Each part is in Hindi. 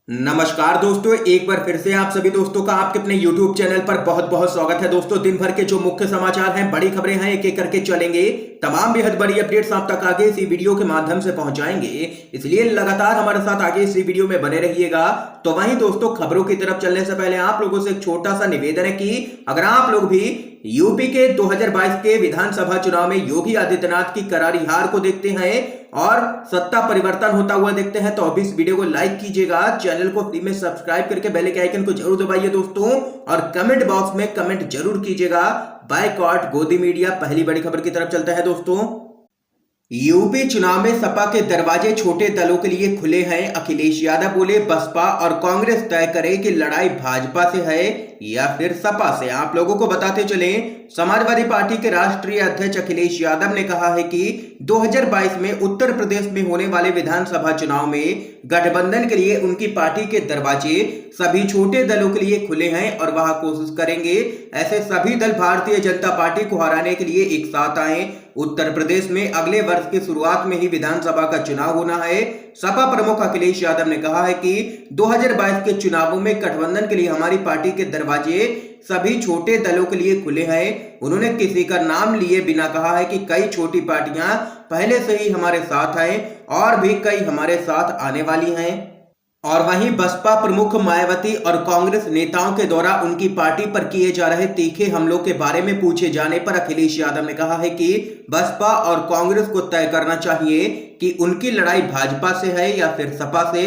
नमस्कार दोस्तों, एक बार फिर से आप सभी दोस्तों का आपके अपने YouTube चैनल पर बहुत बहुत स्वागत है। दोस्तों, दिन भर के जो मुख्य समाचार हैं, बड़ी खबरें हैं, एक एक करके चलेंगे। तमाम बेहद बड़ी अपडेट्स आप तक आगे इसी वीडियो के माध्यम से पहुंचाएंगे, इसलिए लगातार हमारे साथ आगे इसी वीडियो में बने रहिएगा। तो वहीं दोस्तों, खबरों की तरफ चलने से पहले आप लोगों से एक छोटा सा निवेदन है कि अगर आप लोग भी यूपी के 2022 के विधानसभा चुनाव में योगी आदित्यनाथ की करारी हार को देखते हैं और सत्ता परिवर्तन होता हुआ देखते हैं तो अभी इस वीडियो को लाइक कीजिएगा, चैनल को फ्री में सब्सक्राइब करके बेल के आइकन को जरूर दबाइए दोस्तों, और कमेंट बॉक्स में कमेंट जरूर कीजिएगा। बायकॉट गोदी मीडिया। पहली बड़ी खबर की तरफ चलता है दोस्तों। यूपी चुनाव में सपा के दरवाजे छोटे दलों के लिए खुले हैं। अखिलेश यादव बोले, बसपा और कांग्रेस तय करे कि लड़ाई भाजपा से है या फिर सपा से। आप लोगों को बताते चले, समाजवादी पार्टी के राष्ट्रीय अध्यक्ष अखिलेश यादव ने कहा है कि 2022 में उत्तर प्रदेश में होने वाले विधानसभा चुनाव में गठबंधन के लिए उनकी पार्टी के दरवाजे सभी छोटे दलों के लिए खुले हैं और वह कोशिश करेंगे ऐसे सभी दल भारतीय जनता पार्टी को हराने के लिए एक साथ आए। उत्तर प्रदेश में अगले वर्ष की शुरुआत में ही विधानसभा का चुनाव होना है। सपा प्रमुख अखिलेश यादव ने कहा है कि 2022 के चुनावों में गठबंधन के लिए हमारी पार्टी के दरवाजे सभी छोटे दलों के लिए खुले हैं। उन्होंने किसी का नाम लिए बिना कहा है कि कई छोटी पार्टियां पहले से ही हमारे साथ हैं और भी कई हमारे साथ आने वाली हैं। और वहीं बसपा प्रमुख मायावती और कांग्रेस नेताओं के द्वारा उनकी पार्टी पर किए जा रहे तीखे हमलों के बारे में पूछे जाने पर अखिलेश यादव ने कहा है कि बसपा और कांग्रेस को तय करना चाहिए कि उनकी लड़ाई भाजपा से है या फिर सपा से।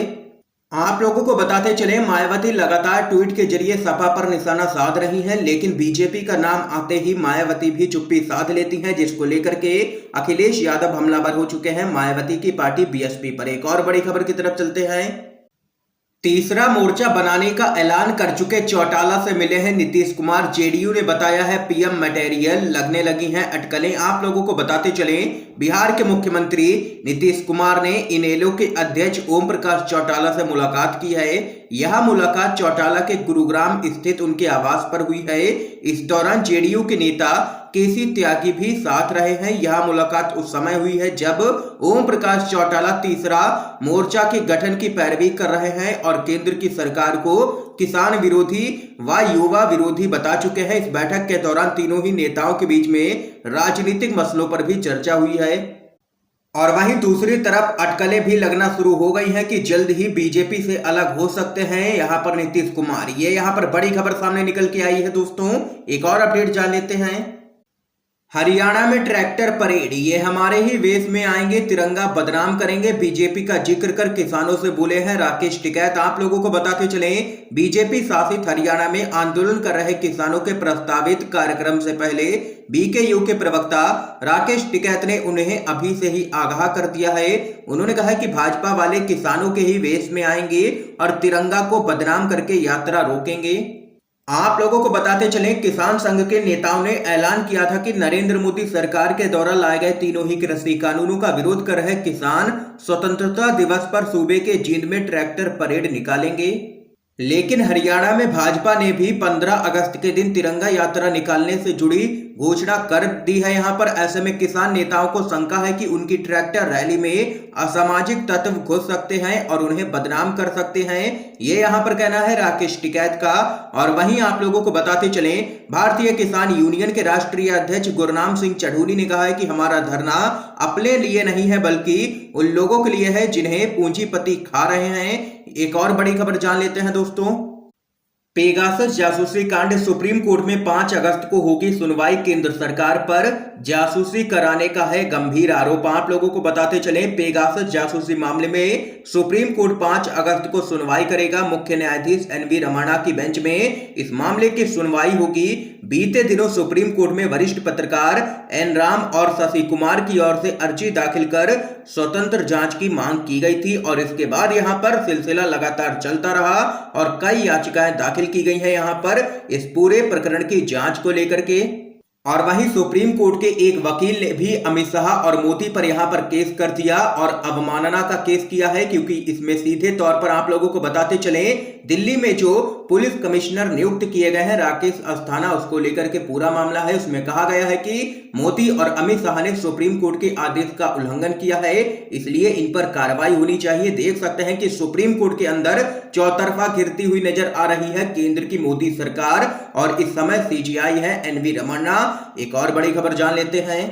आप लोगों को बताते चले, मायावती लगातार ट्वीट के जरिए सपा पर निशाना साध रही हैं, लेकिन बीजेपी का नाम आते ही मायावती भी चुप्पी साध लेती हैं, जिसको लेकर के अखिलेश यादव हमलावर हो चुके हैं मायावती की पार्टी बीएसपी पर। एक और बड़ी खबर की तरफ चलते हैं। तीसरा मोर्चा बनाने का ऐलान कर चुके चौटाला से मिले हैं नीतीश कुमार। जेडीयू ने बताया है पीएम मटेरियल, लगने लगी हैं अटकलें। आप लोगों को बताते चले, बिहार के मुख्यमंत्री नीतीश कुमार ने इनेलो के अध्यक्ष ओम प्रकाश चौटाला से मुलाकात की है। यह मुलाकात चौटाला के गुरुग्राम स्थित उनके आवास पर हुई है। इस दौरान जेडीयू के नेता केसी त्यागी भी साथ रहे हैं। यह मुलाकात उस समय हुई है जब ओम प्रकाश चौटाला तीसरा मोर्चा के गठन की पैरवी कर रहे हैं और केंद्र की सरकार को किसान विरोधी व युवा विरोधी बता चुके हैं। इस बैठक के दौरान तीनों ही नेताओं के बीच में राजनीतिक मसलों पर भी चर्चा हुई है। और वहीं दूसरी तरफ अटकलें भी लगना शुरू हो गई हैं कि जल्द ही बीजेपी से अलग हो सकते हैं यहां पर नीतीश कुमार। ये यहां पर बड़ी खबर सामने निकल के आई है दोस्तों। एक और अपडेट जान लेते हैं। हरियाणा में ट्रैक्टर परेड, ये हमारे ही वेश में आएंगे, तिरंगा बदनाम करेंगे। बीजेपी का जिक्र कर किसानों से बोले हैं राकेश टिकैत। आप लोगों को बताते चले, बीजेपी शासित हरियाणा में आंदोलन कर रहे किसानों के प्रस्तावित कार्यक्रम से पहले बीकेयू के प्रवक्ता राकेश टिकैत ने उन्हें अभी से ही आगाह कर दिया है। उन्होंने कहा कि भाजपा वाले किसानों के ही वेश में आएंगे और तिरंगा को बदनाम करके यात्रा रोकेंगे। आप लोगों को बताते चलें, किसान संघ के नेताओं ने ऐलान किया था कि नरेंद्र मोदी सरकार के द्वारा लाए गए तीनों ही कृषि कानूनों का विरोध कर रहे किसान स्वतंत्रता दिवस पर सूबे के जींद में ट्रैक्टर परेड निकालेंगे। लेकिन हरियाणा में भाजपा ने भी 15 अगस्त के दिन तिरंगा यात्रा निकालने से जुड़ी घोषणा कर दी है। यहां पर ऐसे में किसान नेताओं को शंका है कि उनकी ट्रैक्टर रैली में असामाजिक तत्व घुस सकते हैं और उन्हें बदनाम कर सकते हैं। ये यहां पर कहना है राकेश टिकैत का। और वहीं आप लोगों को बताते चलें, भारतीय किसान यूनियन के राष्ट्रीय अध्यक्ष गुरनाम सिंह चढ़ूनी ने कहा है कि हमारा धरना अपने लिए नहीं है बल्कि उन लोगों के लिए है जिन्हें पूंजीपति खा रहे हैं। एक और बड़ी खबर जान लेते हैं दोस्तों। पेगासस जासूसी कांड, सुप्रीम कोर्ट में 5 अगस्त को होगी सुनवाई। केंद्र सरकार पर जासूसी कराने का है गंभीर आरोप। आप लोगों को बताते चले, पेगासस जासूसी मामले में सुप्रीम कोर्ट 5 अगस्त को सुनवाई करेगा। मुख्य न्यायाधीश एनवी रमन्ना की बेंच में इस मामले की सुनवाई होगी। बीते दिनों सुप्रीम कोर्ट में वरिष्ठ पत्रकार एन राम और शशि कुमार की ओर से अर्जी दाखिल कर स्वतंत्र जांच की मांग की गई थी और इसके बाद यहां पर सिलसिला लगातार चलता रहा और कई याचिकाएं दाखिल की गई हैं यहां पर इस पूरे प्रकरण की जांच को लेकर के। और वहीं सुप्रीम कोर्ट के एक वकील ने भी अमित शाह और मोदी पर यहां पर केस कर दिया और अवमानना का केस किया है, क्योंकि इसमें सीधे तौर पर आप लोगों को बताते चले दिल्ली में जो पुलिस कमिश्नर नियुक्त किए गए हैं राकेश अस्थाना, उसको लेकर के पूरा मामला है। उसमें कहा गया है कि मोदी और अमित शाह ने सुप्रीम कोर्ट के आदेश का उल्लंघन किया है, इसलिए इन पर कार्रवाई होनी चाहिए। देख सकते हैं कि सुप्रीम कोर्ट के अंदर चौतरफा घिरती हुई नजर आ रही है केंद्र की मोदी सरकार, और इस समय सीजीआई है एनवी रमन्ना। एक और बड़ी खबर जान लेते हैं।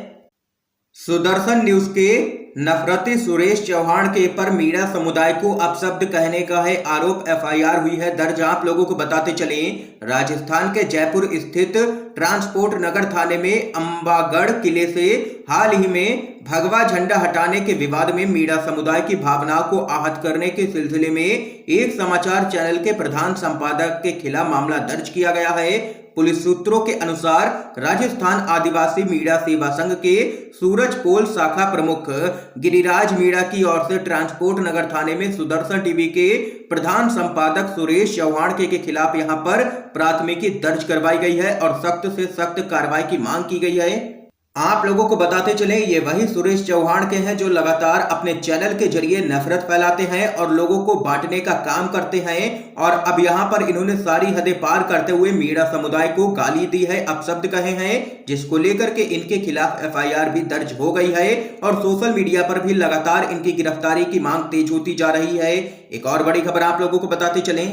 सुदर्शन न्यूज के नफरती सुरेश चौहान के पर मीडिया समुदाय को अपशब्द कहने का है आरोप। एफआईआर हुई है दर्ज। आप लोगों को बताते चले राजस्थान के जयपुर स्थित ट्रांसपोर्ट नगर थाने में अंबागढ़ किले से हाल ही में भगवा झंडा हटाने के विवाद में मीडिया समुदाय की भावनाओं को आहत करने के सिलसिले में एक समाचार चैनल के प्रधान संपादक के खिलाफ मामला दर्ज किया गया है। पुलिस सूत्रों के अनुसार राजस्थान आदिवासी मीडिया सेवा संघ के सूरजपोल शाखा प्रमुख गिरिराज मीणा की ओर से ट्रांसपोर्ट नगर थाने में सुदर्शन टीवी के प्रधान संपादक सुरेश चौहान के खिलाफ यहां पर प्राथमिकी दर्ज करवाई गई है और सख्त से सख्त कार्रवाई की मांग की गई है। आप लोगों को बताते चले ये वही सुरेश चौहान के हैं जो लगातार अपने चैनल के जरिए नफरत फैलाते हैं और लोगों को बांटने का काम करते हैं, और अब यहां पर इन्होंने सारी हदें पार करते हुए मीडिया समुदाय को गाली दी है, अपशब्द कहे हैं, जिसको लेकर के इनके खिलाफ एफआईआर भी दर्ज हो गई है और सोशल मीडिया पर भी लगातार इनकी गिरफ्तारी की मांग तेज होती जा रही है। एक और बड़ी खबर आप लोगों को बताते चले,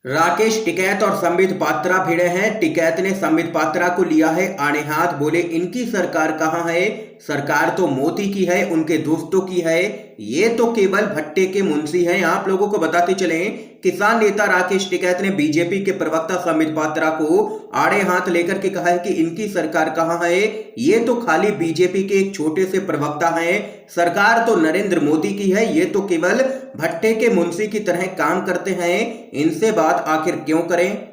राकेश टिकैत और संबित पात्रा भिड़े हैं। टिकैत ने संबित पात्रा को लिया है आड़े हाथ, बोले इनकी सरकार कहां है, सरकार तो मोदी की है, उनके दोस्तों की है, ये तो केवल भट्टे के मुंशी हैं। आप लोगों को बताते चले किसान नेता राकेश टिकैत ने बीजेपी के प्रवक्ता संबित पात्रा को आड़े हाथ लेकर के कहा है कि इनकी सरकार कहां है, ये तो खाली बीजेपी के एक छोटे से प्रवक्ता हैं, सरकार तो नरेंद्र मोदी की है, ये तो केवल भट्टे के मुंशी की तरह काम करते हैं, इनसे बात आखिर क्यों करें।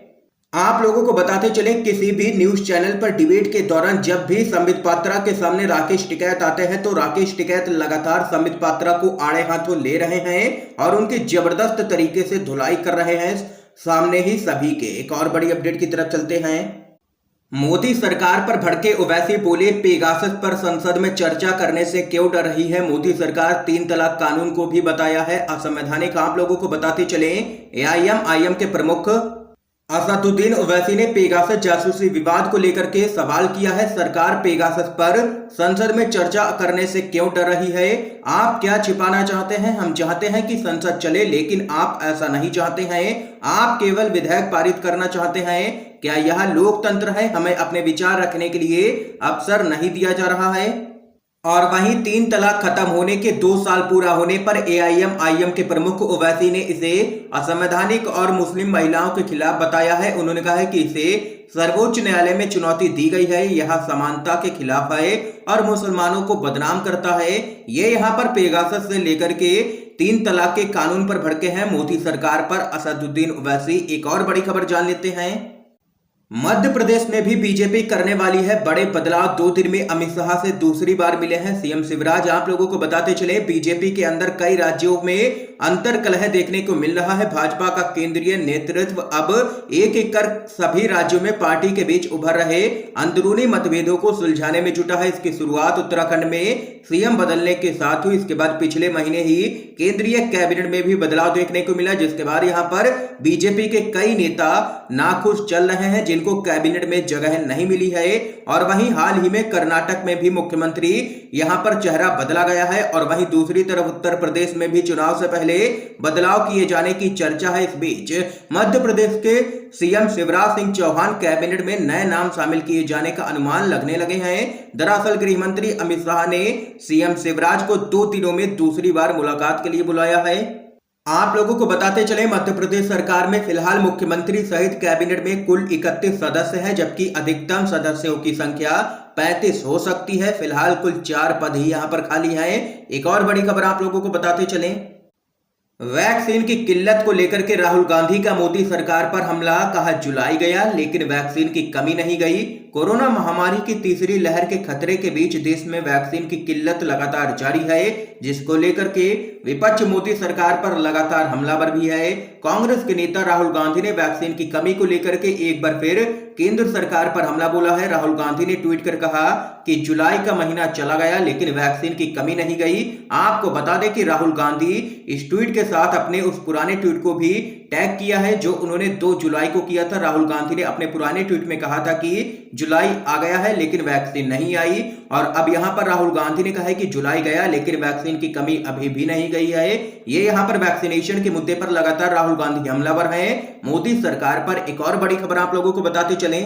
आप लोगों को बताते चले किसी भी न्यूज चैनल पर डिबेट के दौरान जब भी संबित पात्रा के सामने राकेश टिकैत आते हैं तो राकेश टिकैत लगातार संबित पात्रा को आड़े हाथों ले रहे हैं और उनकी जबरदस्त तरीके से धुलाई कर रहे हैं सामने ही सभी के। एक और बड़ी अपडेट की तरफ चलते हैं। मोदी सरकार पर भड़के ओवैसी बोले पेगासस पर संसद में चर्चा करने से क्यों डर रही है मोदी सरकार, 3 तलाक कानून को भी बताया है असंवैधानिक। आप लोगों को बताते चले एआईएम के प्रमुख असदुद्दीन ओवैसी ने पेगासस जासूसी विवाद को लेकर के सवाल किया है। सरकार पेगासस पर संसद में चर्चा करने से क्यों डर रही है, आप क्या छिपाना चाहते हैं। हम चाहते हैं कि संसद चले, लेकिन आप ऐसा नहीं चाहते हैं, आप केवल विधेयक पारित करना चाहते हैं। क्या यह लोकतंत्र है, हमें अपने विचार रखने के लिए अवसर नहीं दिया जा रहा है। और वहीं 3 तलाक खत्म होने के 2 साल पूरा होने पर एआईएम के प्रमुख ओवैसी ने इसे असंवैधानिक और मुस्लिम महिलाओं के खिलाफ बताया है। उन्होंने कहा है कि इसे सर्वोच्च न्यायालय में चुनौती दी गई है, यह समानता के खिलाफ है और मुसलमानों को बदनाम करता है। ये यहाँ पर पेगासस से लेकर के 3 तलाक के कानून पर भड़के हैं मोदी सरकार पर असदुद्दीन ओवैसी। एक और बड़ी खबर जान लेते हैं। मध्य प्रदेश में भी बीजेपी करने वाली है बड़े बदलाव। 2 दिन में अमित शाह से दूसरी बार मिले हैं सीएम शिवराज। आप लोगों को बताते चले बीजेपी के अंदर कई राज्यों में अंतर कलह देखने को मिल रहा है। भाजपा का केंद्रीय नेतृत्व अब एक एक कर सभी राज्यों में पार्टी के बीच उभर रहे अंदरूनी मतभेदों को सुलझाने में जुटा है। इसकी शुरुआत उत्तराखंड में सीएम बदलने के साथ हुई। इसके बाद पिछले महीने ही केंद्रीय कैबिनेट में भी बदलाव देखने को मिला, जिसके बाद यहाँ पर बीजेपी के कई नेता नाखुश चल रहे हैं जिनको कैबिनेट में जगह नहीं मिली है। और वहीं हाल ही में कर्नाटक में भी मुख्यमंत्री यहां पर चेहरा बदला गया है और वहीं दूसरी तरफ उत्तर प्रदेश में भी चुनाव से पहले बदलाव किए जाने की चर्चा है। इस बीच मध्य प्रदेश के सीएम शिवराज सिंह चौहान कैबिनेट में नए नाम शामिल किए जाने का अनुमान लगने लगे हैं। दरअसल गृह मंत्री अमित शाह ने सीएम शिवराज को 2 दिनों में दूसरी बार मुलाकात के लिए बुलाया है। आप लोगों को बताते चले मध्य प्रदेश सरकार में फिलहाल मुख्यमंत्री सहित कैबिनेट में कुल 31 सदस्य हैं, जबकि अधिकतम सदस्यों की संख्या 35 हो सकती है। फिलहाल कुल 4 पद ही यहां पर खाली हैं। एक और बड़ी खबर आप लोगों को बताते चले, वैक्सीन की किल्लत को लेकर के राहुल गांधी का मोदी सरकार पर हमला, कहा जुलाई गया लेकिन वैक्सीन की कमी नहीं गई। कोरोना महामारी की तीसरी लहर के खतरे के बीच देश में वैक्सीन की किल्लत लगातार जारी है, जिसको लेकर के विपक्ष मोदी सरकार पर लगातार हमलावर भी है। कांग्रेस के नेता राहुल गांधी ने वैक्सीन की कमी को लेकर के एक बार फिर केंद्र सरकार पर हमला बोला है। राहुल गांधी ने ट्वीट कर कहा कि जुलाई का महीना चला गया लेकिन वैक्सीन की कमी नहीं गई। आपको बता दें कि राहुल गांधी इस ट्वीट के साथ अपने उस पुराने ट्वीट को भी टैग किया है जो उन्होंने 2 जुलाई को किया था। राहुल गांधी ने अपने पुराने ट्वीट में कहा था कि जुलाई आ गया है लेकिन वैक्सीन नहीं आई, और अब यहां पर राहुल गांधी ने कहा है कि जुलाई गया लेकिन वैक्सीन की कमी अभी भी नहीं गई है। ये यहां पर वैक्सीनेशन के मुद्दे पर लगातार राहुल गांधी हमलावर हैं। मोदी सरकार पर एक और बड़ी खबर आप लोगों को बताते चलें।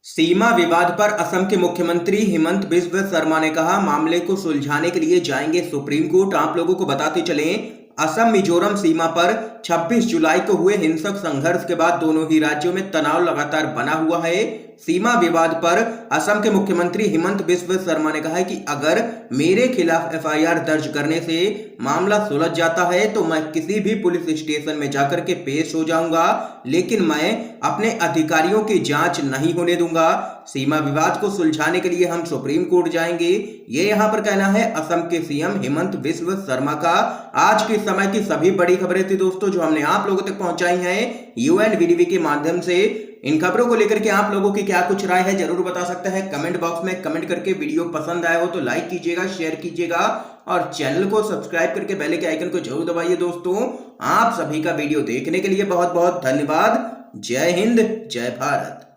सीमा विवाद पर असम के मुख्यमंत्री हिमंत बिस्व शर्मा ने कहा मामले को सुलझाने के लिए जाएंगे सुप्रीम कोर्ट। आप लोगों को बताते चलें, असम मिजोरम सीमा पर 26 जुलाई को हुए हिंसक संघर्ष के बाद दोनों ही राज्यों में तनाव लगातार बना हुआ है। सीमा विवाद पर असम के मुख्यमंत्री हिमंत बिस्व शर्मा ने कहा है कि अगर मेरे खिलाफ एफआईआर दर्ज करने से मामला सुलझ जाता है तो मैं किसी भी पुलिस स्टेशन में जाकर के पेश हो जाऊंगा, लेकिन मैं अपने अधिकारियों की जांच नहीं होने दूंगा। सीमा विवाद को सुलझाने के लिए हम सुप्रीम कोर्ट जाएंगे, ये यहां पर कहना है असम के सीएम हिमंत बिस्व शर्मा का। आज के समय की सभी बड़ी खबरें थी दोस्तों जो हमने आप लोगों तक पहुंचाई हैं यूएनवीडीवी के माध्यम से। इन खबरों को लेकर के आप लोगों की क्या कुछ राय है जरूर बता सकते हैं कमेंट बॉक्स में कमेंट करके। वीडियो पसंद आया हो तो लाइक कीजिएगा, शेयर कीजिएगा और चैनल को सब्सक्राइब करके बेल के आइकन को जरूर दबाइए। दोस्तों आप सभी का वीडियो देखने के लिए बहुत बहुत धन्यवाद। जय हिंद, जय भारत।